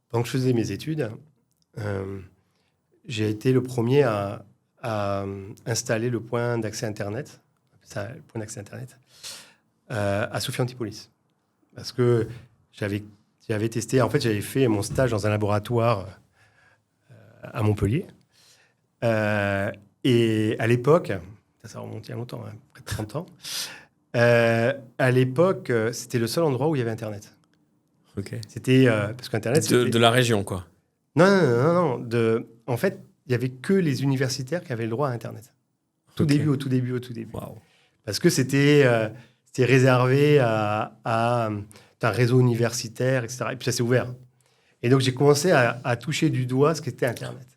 pendant que je faisais mes études, j'ai été le premier à installer le point d'accès Internet, le point d'accès Internet, à Sophia Antipolis. Parce que j'avais testé, en fait, j'avais fait mon stage dans un laboratoire à Montpellier. Et à l'époque, ça remonte il y a longtemps, près de 30 ans, à l'époque, c'était le seul endroit où il y avait Internet. Ok. C'était, parce qu'Internet... De la région, quoi. Non. En fait, il n'y avait que les universitaires qui avaient le droit à Internet. Au tout début. Wow. Parce que c'était réservé à un réseau universitaire, etc. Et puis ça s'est ouvert. Et donc, j'ai commencé à toucher du doigt ce qu'était Internet.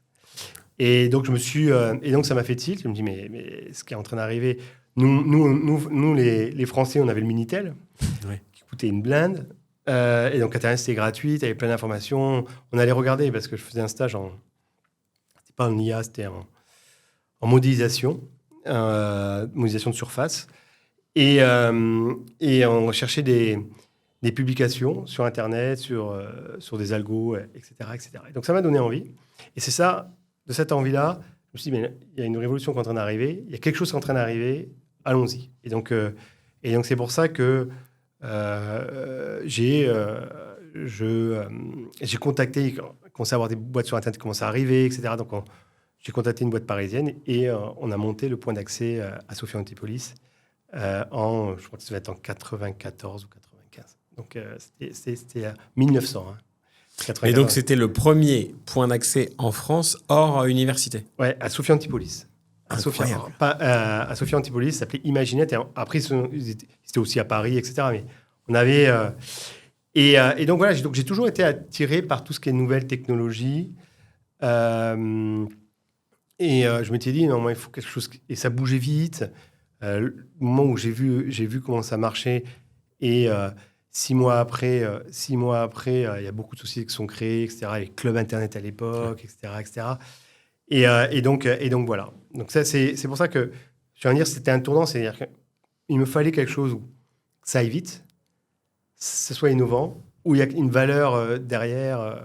Et donc, ça m'a fait tilt. Je me dis, mais ce qui est en train d'arriver... Nous les Français, on avait le Minitel, qui coûtait une blinde. Et donc, Internet, c'était gratuit. Il y avait plein d'informations. On allait regarder, parce que je faisais un stage c'était pas en IA, c'était en modélisation. Modélisation de surface. Et on cherchait des publications sur Internet, sur des algos, etc., etc. Et donc, ça m'a donné envie. Et c'est ça, de cette envie-là, je me suis dit, mais il y a une révolution qui est en train d'arriver. Il y a quelque chose qui est en train d'arriver. Allons-y. Et donc, c'est pour ça que j'ai contacté, commencé à avoir des boîtes sur Internet qui commençaient à arriver, etc. Donc, j'ai contacté une boîte parisienne et on a monté le point d'accès à Sophia Antipolis je crois que ça va être en 94 ou 95. Donc, c'était 1900. Hein, et donc, c'était le premier point d'accès en France hors université. Ouais, à Sophia Antipolis. À Sophia Antipolis, ça s'appelait Imaginet. Et après, ils étaient aussi à Paris, etc. Mais on avait... et donc, voilà, j'ai toujours été attiré par tout ce qui est nouvelles technologies. Je m'étais dit, non, moi, il faut quelque chose... Et ça bougeait vite. Le moment où j'ai vu comment ça marchait. Et 6 mois après, il y a beaucoup de sociétés qui sont créées, etc. Les clubs Internet à l'époque, etc., etc. Et donc, voilà. Donc ça, c'est pour ça que, je veux dire, c'était un tournant. C'est-à-dire qu'il me fallait quelque chose où ça aille vite, ce soit innovant, où il y a une valeur derrière,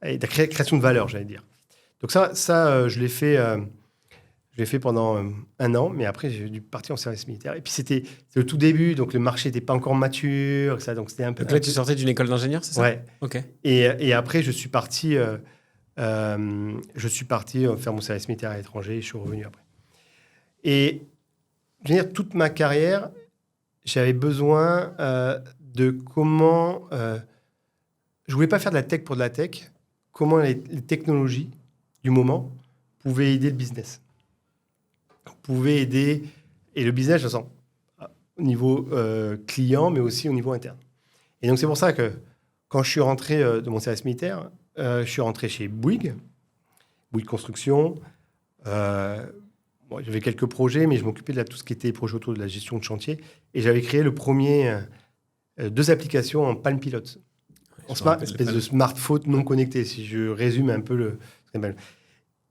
et de la création de valeur, j'allais dire. Donc ça, je l'ai fait pendant 1 an, mais après, j'ai dû partir en service militaire. Et puis, c'était le tout début, donc le marché n'était pas encore mature. Ça, donc, c'était un peu... Donc là, tu sortais d'une école d'ingénieur, c'est ça? Ouais. OK. Et après, je suis parti faire mon service militaire à l'étranger et je suis revenu après. Et je veux dire, toute ma carrière, j'avais besoin de comment... je voulais pas faire de la tech pour de la tech. Comment les technologies du moment pouvaient aider le business. Pouvaient aider... Et le business, je sens, au niveau client, mais aussi au niveau interne. Et donc, c'est pour ça que quand je suis rentré de mon service militaire, je suis rentré chez Bouygues Construction. J'avais quelques projets, mais je m'occupais de tout ce qui était projet autour de la gestion de chantier. Et j'avais créé le premier 2 applications en Palm Pilot. Espèce de smartphone non connecté, si je résume un peu le...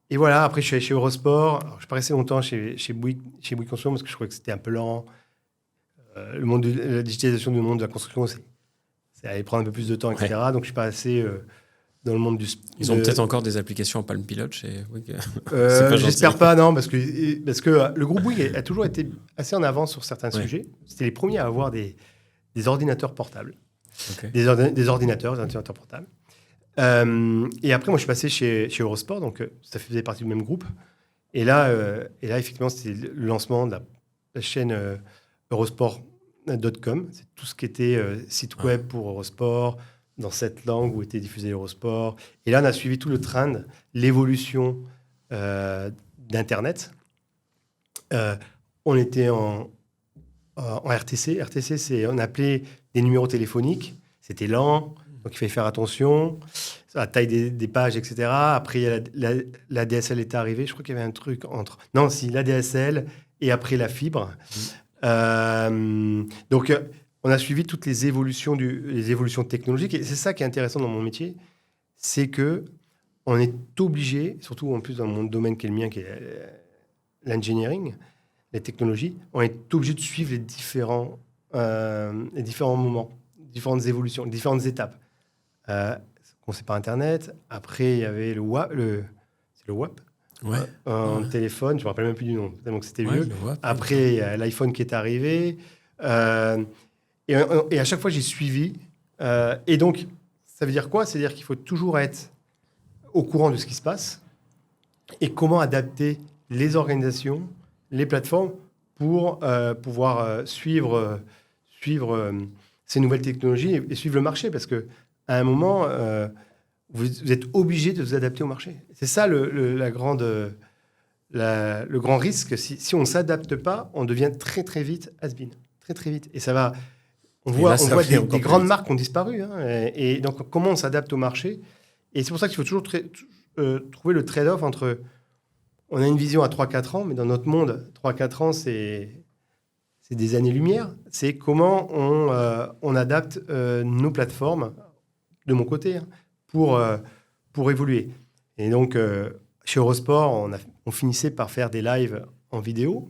Et voilà, après, je suis allé chez Eurosport. Alors, je suis pas resté longtemps chez Bouygues Construction parce que je trouvais que c'était un peu lent. Le monde de la digitalisation du monde de la construction, ça allait prendre un peu plus de temps, etc. Ouais. Donc, je suis passé dans le monde du... Ils ont peut-être encore des applications en Palm Pilot chez Bouygues. J'espère pas, non, parce que le groupe Bouygues a toujours été assez en avance sur certains sujets. C'était les premiers à avoir des ordinateurs portables. Okay. Des ordinateurs portables. Et après, moi, je suis passé chez Eurosport, donc ça faisait partie du même groupe. Et là, effectivement, c'était le lancement de la chaîne Eurosport.com. C'est tout ce qui était site web pour Eurosport, dans 7 langues où était diffusé Eurosport. Et là, on a suivi tout le trend, l'évolution d'Internet. On était en RTC. RTC, on appelait des numéros téléphoniques. C'était lent, donc il fallait faire attention. La taille des pages, etc. Après, la DSL est arrivée. Je crois qu'il y avait un truc entre... Non, si, la DSL et après la fibre. Donc, on a suivi toutes les évolutions technologiques. Et c'est ça qui est intéressant dans mon métier. C'est qu'on est obligé, surtout en plus dans mon domaine qui est le mien, qui est l'engineering, les technologies, on est obligé de suivre les différents moments, différentes évolutions, les différentes étapes. Commencé par Internet. Après, il y avait le WAP. C'est le WAP téléphone. Je ne me rappelle même plus du nom, tellement que c'était vieux. Après, il y a l'iPhone qui est arrivé. Et à chaque fois, j'ai suivi. Et donc, ça veut dire quoi? C'est-à-dire qu'il faut toujours être au courant de ce qui se passe et comment adapter les organisations, les plateformes pour pouvoir suivre ces nouvelles technologies et suivre le marché. Parce qu'à un moment, vous êtes obligé de vous adapter au marché. C'est ça le grand risque. Si on ne s'adapte pas, on devient très, très vite has-been. Très, très vite. Et ça va... On voit des grandes marques qui ont disparu. Hein, et donc, comment on s'adapte au marché? Et c'est pour ça qu'il faut toujours trouver le trade-off entre... On a une vision à 3-4 ans, mais dans notre monde, 3-4 ans, c'est des années-lumière. C'est comment on adapte nos plateformes, de mon côté, hein, pour évoluer. Et donc, chez Eurosport, on finissait par faire des lives en vidéo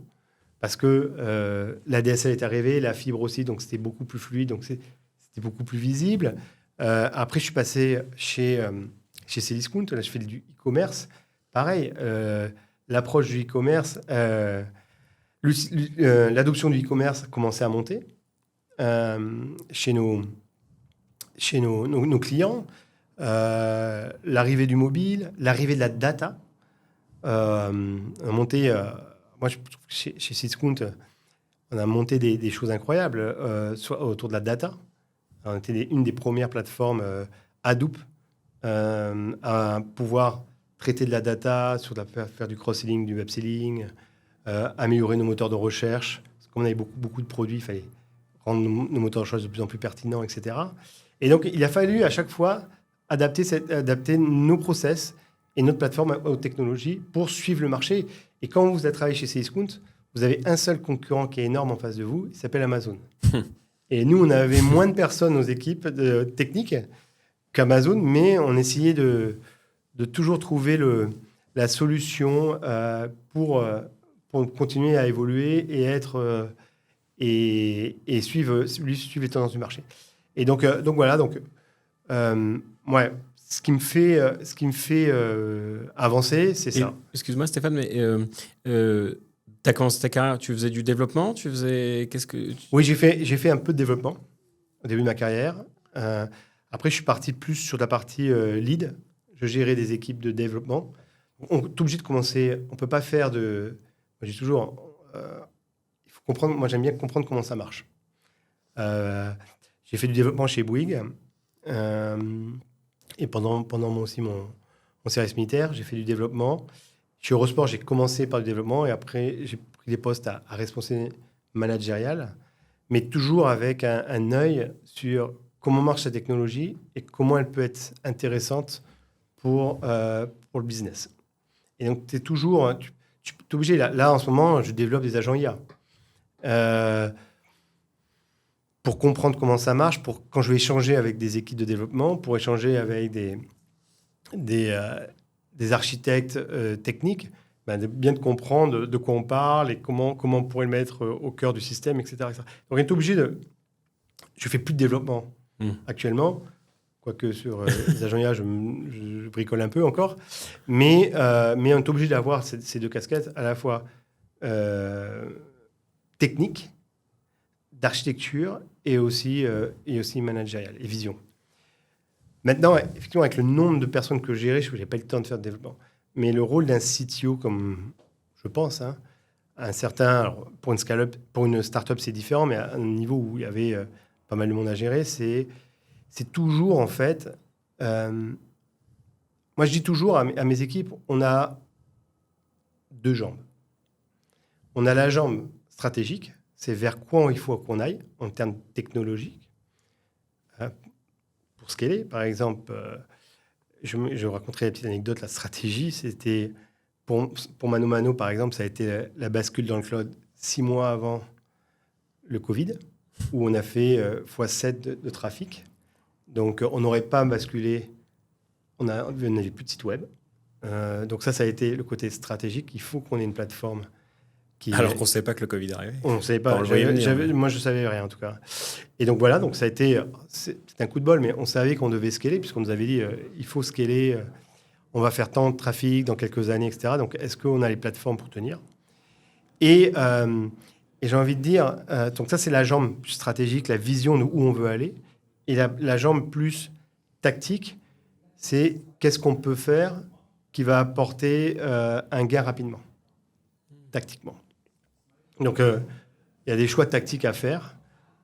parce que la DSL est arrivée, la fibre aussi, donc c'était beaucoup plus fluide, donc c'était beaucoup plus visible. Après, je suis passé chez Cdiscount, là, je fais du e-commerce. Pareil, l'approche du e-commerce, l'adoption du e-commerce commençait à monter chez nos clients. L'arrivée du mobile, l'arrivée de la data, monter. Moi, je trouve que chez Cdiscount, on a monté des choses incroyables autour de la data. On était une des premières plateformes Hadoop à pouvoir traiter de la data, faire du cross-selling, du upselling, améliorer nos moteurs de recherche. Parce qu'on avait beaucoup de produits, il fallait rendre nos moteurs de recherche de plus en plus pertinents, etc. Et donc, il a fallu à chaque fois adapter nos process et notre plateforme aux technologies pour suivre le marché. Et quand vous avez travaillé chez Cdiscount, vous avez un seul concurrent qui est énorme en face de vous, il s'appelle Amazon. Et nous, on avait moins de personnes aux équipes techniques qu'Amazon, mais on essayait de toujours trouver la solution pour continuer à évoluer et suivre les tendances du marché. Et donc voilà. Ouais, ce qui me fait avancer, c'est ça. Excuse-moi, Stéphane, mais tu as commencé ta carrière, tu faisais du développement, Oui, j'ai fait un peu de développement au début de ma carrière. Après, je suis parti plus sur la partie lead. Je gérais des équipes de développement. On est obligé de commencer. On peut pas faire de. Moi, je dis toujours, il faut comprendre. Moi, j'aime bien comprendre comment ça marche. J'ai fait du développement chez Bouygues et pendant aussi mon service militaire, j'ai fait du développement. Chez Eurosport, j'ai commencé par du développement et après, j'ai pris des postes à responsabilité managériale, mais toujours avec un œil sur comment marche la technologie et comment elle peut être intéressante pour le business. Et donc, tu es toujours... Tu es obligé. Là, en ce moment, je développe des agents IA. Pour comprendre comment ça marche, quand je vais échanger avec des équipes de développement, pour échanger avec des architectes techniques, bien de comprendre de quoi on parle et comment on pourrait le mettre au cœur du système, etc. etc. Donc, on est obligé de... Je fais plus de développement actuellement, quoique sur les agents IA, je bricole un peu encore. Mais on est obligé d'avoir ces deux casquettes, à la fois technique, d'architecture et aussi managériale et vision. Maintenant, effectivement, avec le nombre de personnes que je gérais, je n'ai pas eu le temps de faire de développement. Mais le rôle d'un CTO, comme je pense, alors, pour une scale-up, pour une start-up, c'est différent, mais à un niveau où il y avait pas mal de monde à gérer, c'est toujours, en fait... moi, je dis toujours à mes équipes, on a deux jambes. On a la jambe stratégique, c'est vers quoi il faut qu'on aille en termes technologiques. Pour scaler, par exemple, je raconterai une petite anecdote, la stratégie, c'était, pour Mano Mano, par exemple, ça a été la bascule dans le cloud 6 mois avant le Covid, où on a fait x7 de trafic. Donc, on n'aurait pas basculé, on n'avait plus de site web. Donc ça a été le côté stratégique. Il faut qu'on ait une plateforme alors qu'on ne savait pas que le Covid arrivait. On ne savait pas. Moi, je ne savais rien, en tout cas. Et donc, voilà. Donc, c'était un coup de bol, mais on savait qu'on devait scaler, puisqu'on nous avait dit il faut scaler, on va faire tant de trafic dans quelques années, etc. Donc, est-ce qu'on a les plateformes pour tenir ? Et j'ai envie de dire, donc ça, c'est la jambe plus stratégique, la vision de où on veut aller. Et la jambe plus tactique, c'est qu'est-ce qu'on peut faire qui va apporter un gain rapidement, tactiquement. Donc, il y a des choix tactiques à faire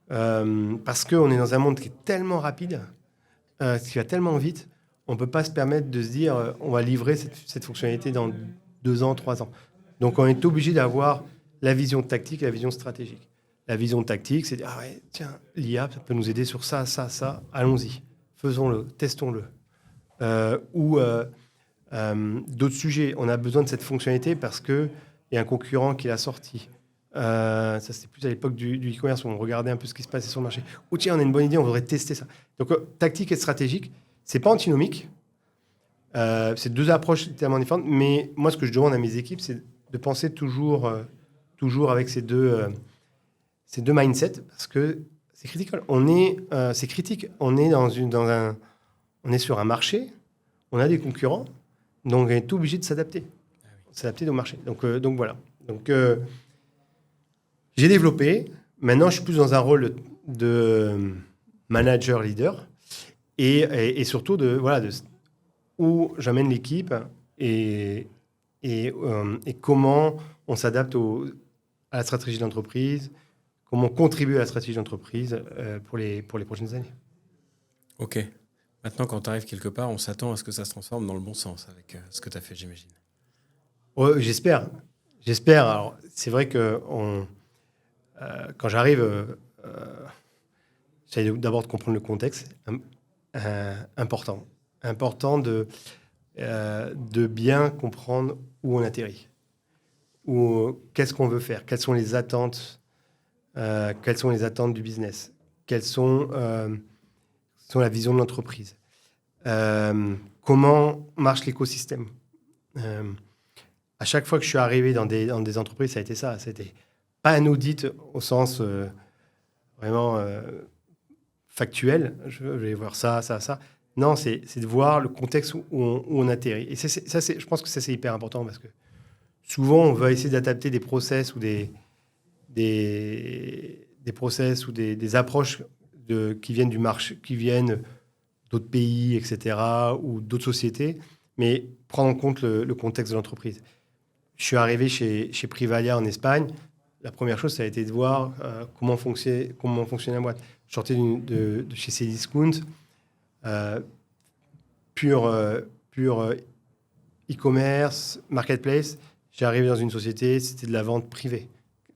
parce qu'on est dans un monde qui est tellement rapide, qui va tellement vite, on ne peut pas se permettre de se dire on va livrer cette fonctionnalité dans 2 ans, 3 ans. Donc, on est obligé d'avoir la vision tactique et la vision stratégique. La vision tactique, c'est de dire ah ouais, tiens, l'IA, ça peut nous aider sur ça, ça, ça, allons-y, faisons-le, testons-le. Ou d'autres sujets, on a besoin de cette fonctionnalité parce qu'il y a un concurrent qui l'a sorti. Ça, c'était plus à l'époque du e-commerce où on regardait un peu ce qui se passait sur le marché. Ou tiens, on a une bonne idée, on voudrait tester ça. Donc, tactique et stratégique, c'est pas antinomique. C'est deux approches tellement différentes. Mais moi, ce que je demande à mes équipes, c'est de penser toujours avec ces deux mindsets, parce que c'est critical. C'est critique. On est on est sur un marché, on a des concurrents, donc on est obligé de s'adapter, au marché. Donc voilà. Donc j'ai développé. Maintenant, je suis plus dans un rôle de manager leader et surtout où j'amène l'équipe et comment on s'adapte à la stratégie d'entreprise, comment contribuer à la stratégie d'entreprise pour les prochaines années. Ok. Maintenant, quand tu arrives quelque part, on s'attend à ce que ça se transforme dans le bon sens avec ce que tu as fait, j'imagine. Ouais, j'espère. Alors, c'est vrai que quand j'arrive, j'essaie d'abord de comprendre le contexte. Important. Important de bien comprendre où on atterrit. Qu'est-ce qu'on veut faire? Quelles sont les attentes du business? Quelles sont la vision de l'entreprise? Comment marche l'écosystème? À chaque fois que je suis arrivé dans des entreprises, ça a été ça. C'était pas un audit au sens vraiment factuel. Je vais voir ça. Non, c'est de voir le contexte où on atterrit. Et je pense que ça, c'est hyper important parce que souvent, on va essayer d'adapter des process ou des process ou des approches qui viennent du marché, qui viennent d'autres pays, etc., ou d'autres sociétés, mais prendre en compte le contexte de l'entreprise. Je suis arrivé chez Privalia en Espagne. La première chose, ça a été de voir comment fonctionnait la boîte. Je sortais de chez Cdiscount, pur e-commerce, marketplace. J'ai arrivé dans une société, c'était de la vente privée,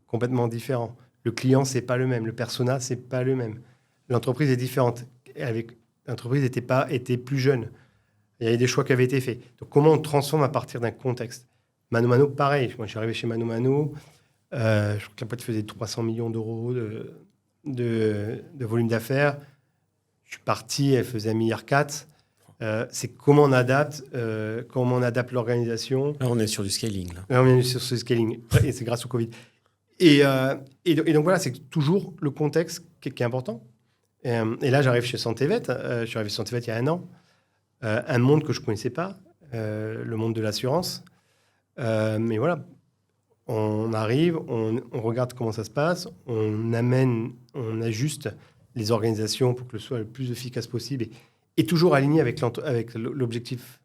complètement différent. Le client, c'est pas le même. Le persona, c'est pas le même. L'entreprise est différente. L'entreprise était plus jeune. Il y avait des choix qui avaient été faits. Donc, comment on transforme à partir d'un contexte? Mano Mano, pareil. Moi, je suis arrivé chez Mano Mano. Je crois que la boîte faisait 300 millions d'euros de volume d'affaires. Je suis parti, elle faisait 1,4 milliard. C'est comment on adapte l'organisation. Là, on est sur du scaling. Là, on est sur ce scaling. Et c'est grâce au Covid. Et donc, voilà, c'est toujours le contexte qui est important. Et là, j'arrive chez Santévet. Je suis arrivé chez Santévet il y a 1 an. Un monde que je ne connaissais pas, le monde de l'assurance. Mais voilà, on arrive, on regarde comment ça se passe, on ajuste les organisations pour que ce soit le plus efficace possible et toujours aligné avec l'objectif,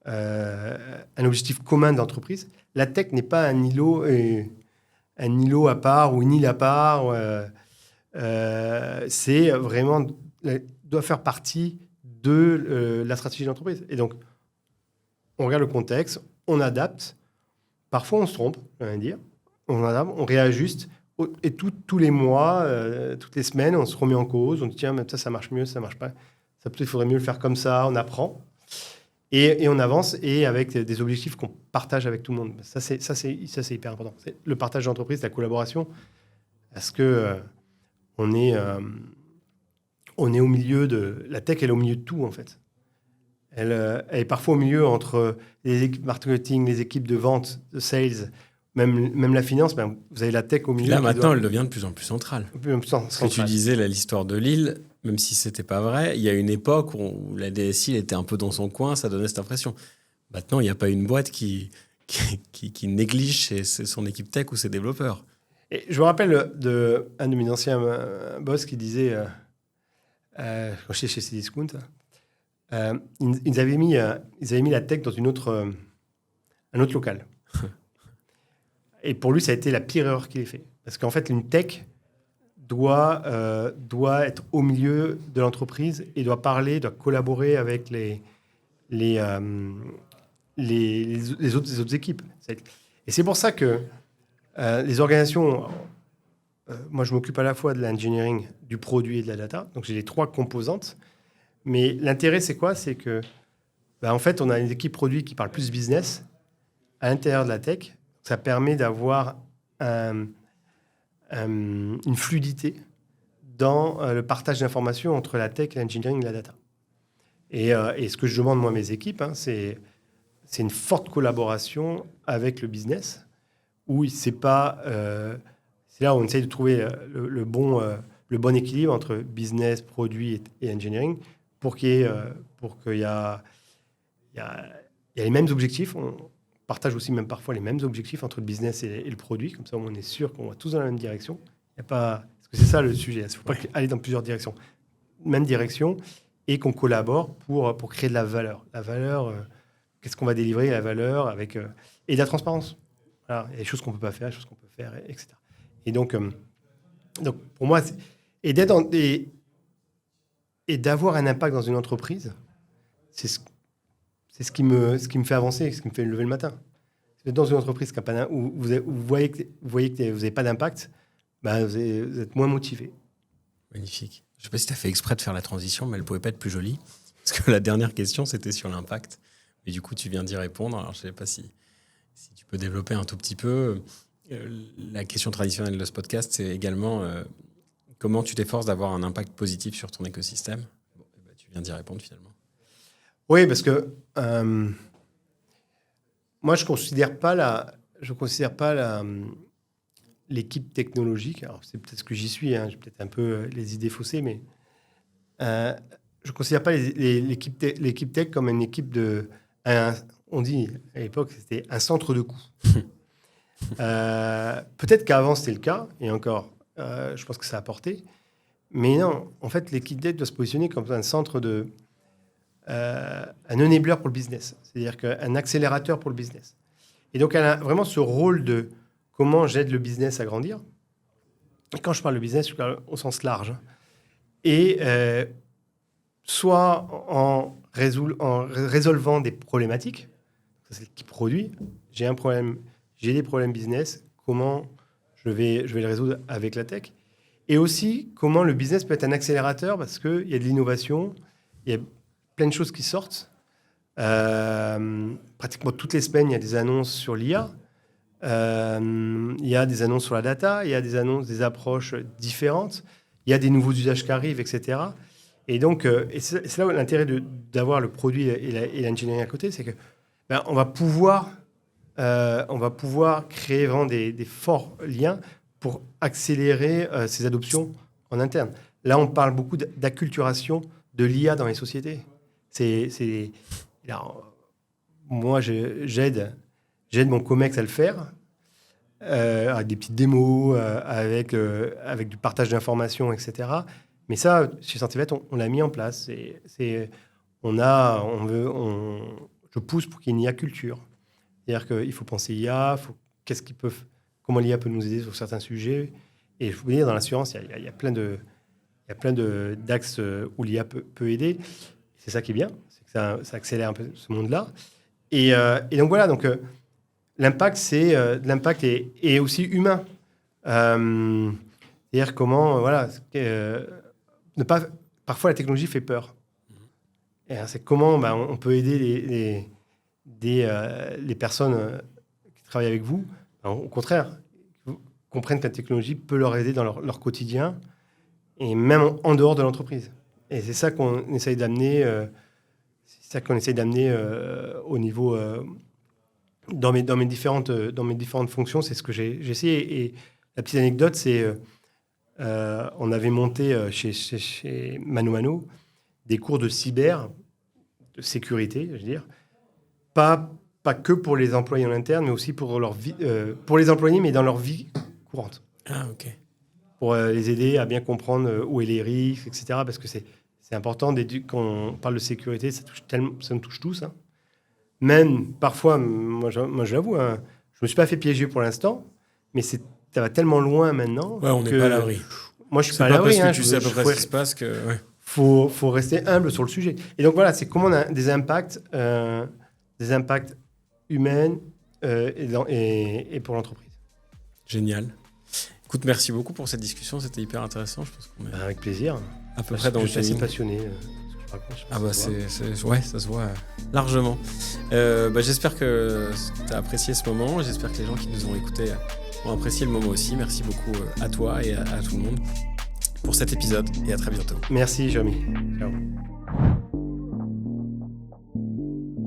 un objectif commun d'entreprise. La tech n'est pas un îlot à part ou une île à part. C'est vraiment doit faire partie de la stratégie de l'entreprise. Et donc, on regarde le contexte, on adapte. Parfois, on se trompe, on va dire. On adapte, on réajuste. Et tous les mois, toutes les semaines, on se remet en cause. On dit, tiens, même ça marche mieux, ça marche pas. Ça, peut-être, il faudrait mieux le faire comme ça. On apprend. Et on avance et avec des objectifs qu'on partage avec tout le monde. Ça, c'est hyper important. C'est le partage d'entreprise, la collaboration. Parce que on est au milieu de... La tech, elle est au milieu de tout, en fait. Elle est parfois au milieu entre les équipes marketing, les équipes de vente, de sales, même la finance. Ben, vous avez la tech au milieu. Là, maintenant, elle devient de plus en plus centrale. Ce que tu disais, l'histoire de Lille, même si ce n'était pas vrai, il y a une époque où la DSI elle était un peu dans son coin, ça donnait cette impression. Maintenant, il n'y a pas une boîte qui néglige son équipe tech ou ses développeurs. Et je me rappelle d'un de mes anciens boss qui disait, quand j'étais chez Cdiscount, ils avaient mis la tech dans un autre local. Et pour lui, ça a été la pire erreur qu'il ait fait. Parce qu'en fait, une tech doit être au milieu de l'entreprise et doit collaborer avec les autres équipes. Et c'est pour ça que les organisations... moi, je m'occupe à la fois de l'engineering, du produit et de la data. Donc, j'ai les 3 composantes. Mais l'intérêt, c'est quoi? C'est que, en fait, on a une équipe produit qui parle plus business à l'intérieur de la tech. Ça permet d'avoir une fluidité dans le partage d'informations entre la tech, l'engineering et la data. Et ce que je demande, moi, à mes équipes, c'est une forte collaboration avec le business, où c'est pas... c'est là où on essaye de trouver le bon équilibre entre business, produit et engineering pour qu'il y ait les mêmes objectifs. On partage aussi même parfois les mêmes objectifs entre le business et le produit. Comme ça, on est sûr qu'on va tous dans la même direction. Parce que c'est ça le sujet. Il ne faut pas aller dans plusieurs directions. Même direction et qu'on collabore pour créer de la valeur. La valeur, qu'est-ce qu'on va délivrer? La valeur avec... et de la transparence. Voilà. Il y a des choses qu'on ne peut pas faire, des choses qu'on peut faire, etc. Et donc, Donc, pour moi, et d'avoir un impact dans une entreprise, c'est ce qui me fait avancer, ce qui me fait lever le matin. Dans une entreprise où vous voyez que vous n'avez pas d'impact, vous êtes moins motivé. Magnifique. Je ne sais pas si tu as fait exprès de faire la transition, mais elle ne pouvait pas être plus jolie. Parce que la dernière question, c'était sur l'impact. Mais du coup, tu viens d'y répondre. Alors, je ne sais pas si tu peux développer un tout petit peu. La question traditionnelle de ce podcast, c'est également comment tu t'efforces d'avoir un impact positif sur ton écosystème. Tu viens d'y répondre finalement. Oui, parce que moi, je ne considère pas l'équipe technologique. Alors, c'est peut-être ce que j'y suis. J'ai peut-être un peu les idées faussées, mais je ne considère pas l'équipe tech comme une équipe on dit à l'époque, c'était un centre de coût. Peut-être qu'avant, c'était le cas, et encore, je pense que ça a apporté. Mais non, en fait, l'équipe tech doit se positionner comme un centre un enabler pour le business, c'est-à-dire qu'un accélérateur pour le business. Et donc, elle a vraiment ce rôle de comment j'aide le business à grandir. Et quand je parle de business, je parle au sens large. Et soit en résolvant des problématiques, ça, c'est l'équipe produit, j'ai un problème, j'ai des problèmes business, comment je vais les résoudre avec la tech. Et aussi, comment le business peut être un accélérateur, parce qu'il y a de l'innovation, il y a plein de choses qui sortent. Pratiquement toutes les semaines, il y a des annonces sur l'IA. Il y a des annonces sur la data. Il y a des annonces, des approches différentes. Il y a des nouveaux usages qui arrivent, etc. Et donc, c'est là où l'intérêt d'avoir le produit et l'engineering à côté, c'est que on va pouvoir créer vraiment des forts liens pour accélérer ces adoptions en interne. Là, on parle beaucoup d'acculturation de l'IA dans les sociétés. Moi, j'aide mon COMEX à le faire, avec des petites démos, avec du partage d'informations, etc. Mais ça, chez Scientivet, on l'a mis en place. Je pousse pour qu'il y ait une IA culture. C'est-à-dire qu'il faut penser IA, comment l'IA peut nous aider sur certains sujets. Et je vous dire, dans l'assurance, il y a plein d'axes où l'IA peut aider. C'est ça qui est bien, c'est que ça accélère un peu ce monde-là. Et donc voilà, l'impact, l'impact est aussi humain. C'est-à-dire comment, parfois la technologie fait peur. Et c'est comment on peut aider les personnes qui travaillent avec vous, au contraire, comprennent que la technologie peut leur aider dans leur quotidien et même en dehors de l'entreprise. Et c'est ça qu'on essaye d'amener. Au niveau dans mes différentes fonctions. C'est ce que j'ai essayé. Et la petite anecdote, c'est on avait monté chez Mano Mano des cours de de sécurité, je veux dire, pas que pour les employés en interne, mais aussi pour leur vie, pour les employés, mais dans leur vie courante. Ah, ok. Pour les aider à bien comprendre où est les risques, etc. Parce que c'est important, quand on parle de sécurité, ça nous touche tous. Hein. Même parfois, moi j'avoue, je ne me suis pas fait piéger pour l'instant, mais ça va tellement loin maintenant. Ouais, on n'est pas à l'abri. Moi, je ne suis pas à l'abri. Parce que tu sais à peu près ce qui se passe que... Ouais. Faut rester humble sur le sujet. Et donc voilà, c'est comment on a des impacts humains et pour l'entreprise. Génial. Écoute, merci beaucoup pour cette discussion, c'était hyper intéressant. Je pense qu'on est avec plaisir. À peu près dans le timing. Je suis assez passionné. Ça se voit largement. J'espère que tu as apprécié ce moment. J'espère que les gens qui nous ont écoutés ont apprécié le moment aussi. Merci beaucoup à toi et à tout le monde pour cet épisode et à très bientôt. Merci, Jérémy. Ciao.